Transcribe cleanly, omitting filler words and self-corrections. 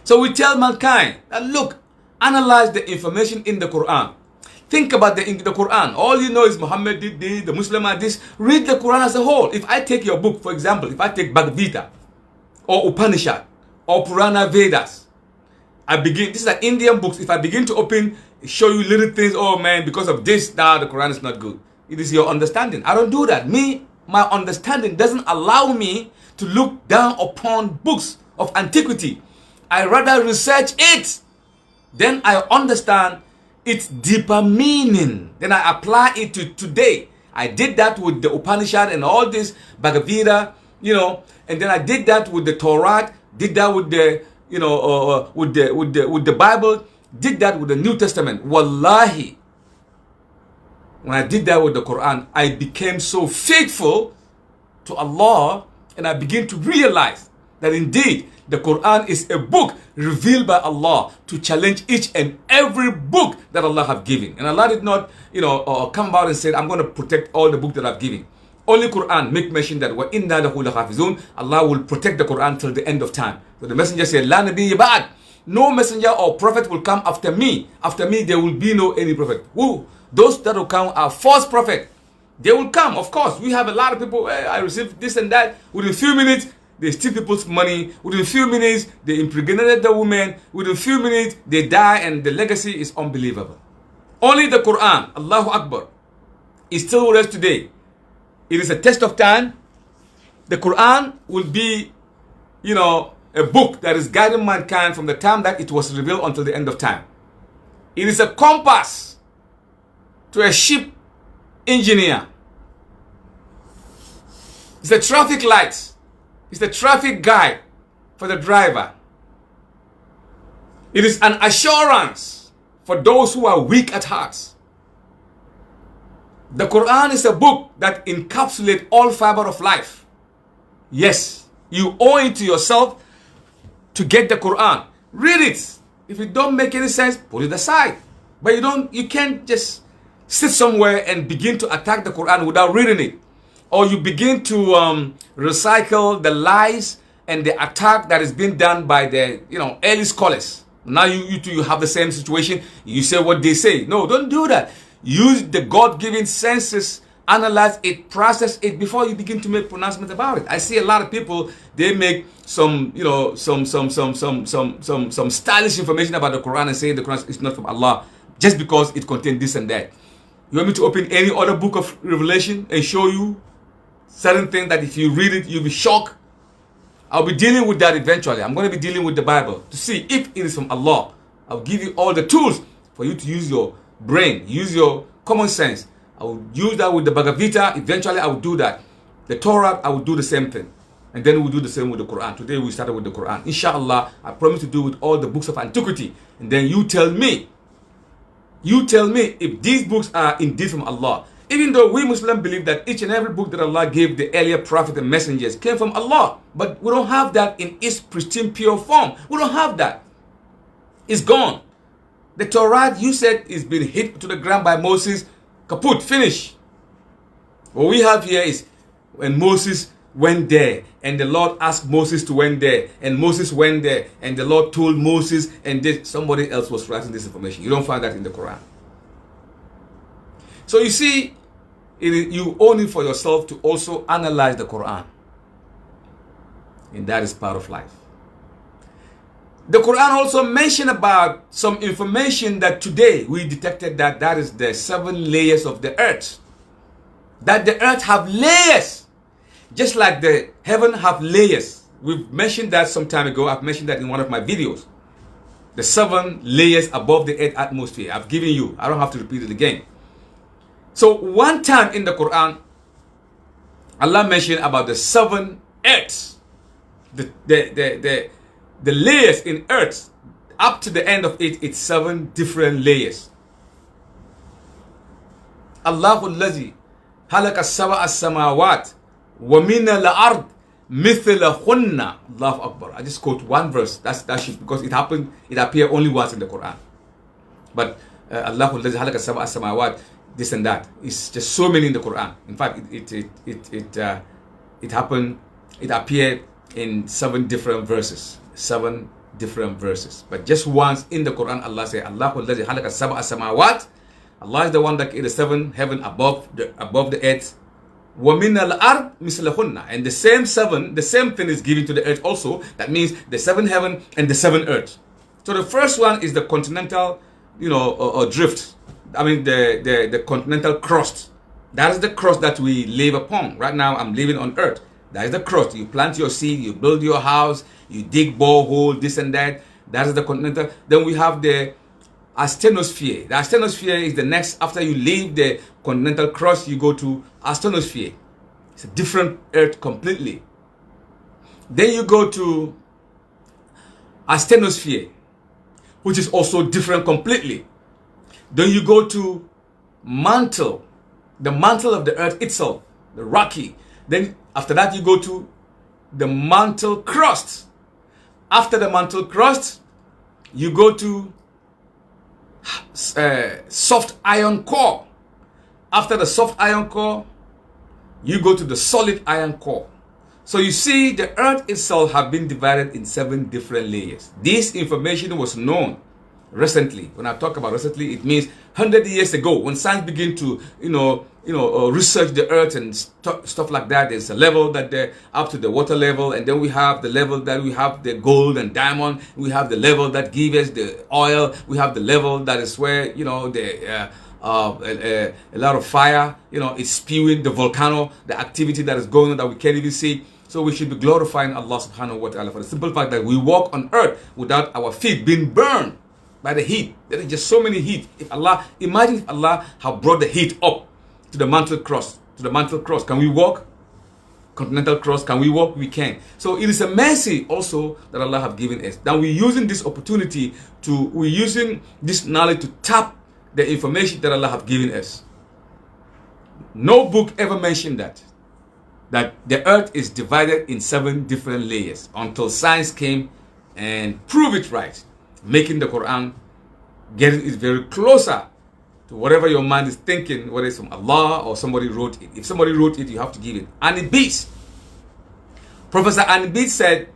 So we tell mankind that look, analyze the information in the Quran. Think about the Quran. All you know is Muhammad did this, the Muslim are this. Read the Quran as a whole. If I take your book, for example, if I take Bhagavad Gita or Upanishad or Purana Vedas, these are Indian books. If I begin to open, show you little things, oh man, because of this, now the Quran is not good. It is your understanding. I don't do that. My understanding doesn't allow me to look down upon books of antiquity. I rather research it. Then I understand its deeper meaning. Then I apply it to today. I did that with the Upanishad and all this Bhagavad Gita, and then I did that with the Torah, did that with the, with the Bible, did that with the New Testament. Wallahi, when I did that with the Quran, I became so faithful to Allah, and I began to realize that indeed the Quran is a book revealed by Allah to challenge each and every book that Allah have given. And Allah did not, come out and say, I'm going to protect all the book that I've given. Only Quran make mention that وَإِنَّا لَهُ لَحَافِظُونَ, Allah will protect the Quran till the end of time. So the messenger said, لَا نَبِيَّ بَعْدْ, no messenger or prophet will come after me. After me there will be no any prophet. Who? Those that will come are false prophet. They will come, of course. We have a lot of people, I received this and that. Within a few minutes, they steal people's money. Within a few minutes, they impregnated the woman. Within a few minutes, they die, and the legacy is unbelievable. Only the Quran, Allahu Akbar, is still with us today. It is a test of time. The Quran will be, a book that is guiding mankind from the time that it was revealed until the end of time. It is a compass to a ship engineer. It's a traffic light. It's the traffic guide for the driver. It is an assurance for those who are weak at heart. The Quran is a book that encapsulates all fiber of life. Yes, you owe it to yourself to get the Quran. Read it. If it don't make any sense, put it aside. But you can't just sit somewhere and begin to attack the Quran without reading it. Or you begin to recycle the lies and the attack that is being done by the early scholars. Now you have the same situation. You say what they say. No, don't do that. Use the God-given senses, analyze it, process it before you begin to make pronouncements about it. I see a lot of people, they make some stylish information about the Quran and say the Quran is not from Allah just because it contains this and that. You want me to open any other book of Revelation and show you certain things that if you read it, you'll be shocked? I'll be dealing with that eventually. I'm going to be dealing with the Bible to see if it is from Allah. I'll give you all the tools for you to use your brain, use your common sense. I will use that with the Bhagavad Gita. Eventually, I will do that. The Torah, I will do the same thing. And then we'll do the same with the Quran. Today, we started with the Quran. Inshallah, I promise to do with all the books of antiquity. And then you tell me if these books are indeed from Allah. Even though we Muslims believe that each and every book that Allah gave the earlier prophet and messengers came from Allah. But we don't have that in its pristine, pure form. We don't have that. It's gone. The Torah, you said, is being hit to the ground by Moses. Kaput, finish. What we have here is when Moses went there and the Lord asked Moses to went there and Moses went there and the Lord told Moses and somebody else was writing this information. You don't find that in the Quran. So you see, you own it for yourself to also analyze the Quran. And that is part of life. The Quran also mentioned about some information that today we detected that is the 7 layers of the earth. That the earth have layers, just like the heaven have layers. We've mentioned that some time ago. I've mentioned that in one of my videos. The 7 layers above the earth atmosphere. I've given you. I don't have to repeat it again. So one time in the Quran, Allah mentioned about the 7 earths. The layers in earth, up to the end of it, it's 7 different layers. Allahu allazi halaka sab'a as-samawat wa min al-ard mithlahunna. Allahu Akbar. I just quote one verse. That should, because it appeared only once in the Quran. But Allahu allazi halaka sab'a as-samawat, this and that. It's just so many in the Quran. In fact, it appeared in 7 different verses. 7 different verses. But just once in the Quran, Allah says, Allahu alladhi halaka sab'a samawat. Allah is the one that created 7 heaven above the earth. وَمِنَ الْأَرْضِ مِثْلَهُنَّ. And the same 7, the same thing is given to the earth also. That means the 7 heaven and the 7 earth. So the first one is the continental, drift. I mean the continental crust. That is the crust that we live upon. Right now I'm living on earth. That is the crust. You plant your seed, you build your house, you dig borehole, this and that. That is the continental. Then we have the asthenosphere. The asthenosphere is the next. After you leave the continental crust, you go to asthenosphere. It's a different earth completely. Then you go to asthenosphere, which is also different completely. Then you go to mantle, the mantle of the earth itself, the rocky. Then after that you go to the mantle crust. After the mantle crust, you go to soft iron core. After the soft iron core, you go to the solid iron core. So you see, the earth itself have been divided in 7 different layers. This information was known recently. When I talk about recently, it means 100 years ago, when science began to research the earth and stuff like that. There's a level that they're up to the water level, and then we have the level that we have the gold and diamond. We have the level that gives us the oil. We have the level that is where a lot of fire is spewing, the volcano, the activity that is going on that we can't even see. So we should be glorifying Allah subhanahu wa ta'ala for the simple fact that we walk on earth without our feet being burned by the heat. There is just so many heat. Imagine if Allah have brought the heat up to the mantle crust. Can we walk? Continental crust, can we walk? We can. So it is a mercy also that Allah have given us. Now we're using this opportunity we're using this knowledge to tap the information that Allah have given us. No book ever mentioned that the earth is divided in 7 different layers until science came and proved it right, making the Quran, getting it very closer to whatever your mind is thinking, whether it's from Allah or somebody wrote it. If somebody wrote it, you have to give it. And it beats. Professor Anne Beat said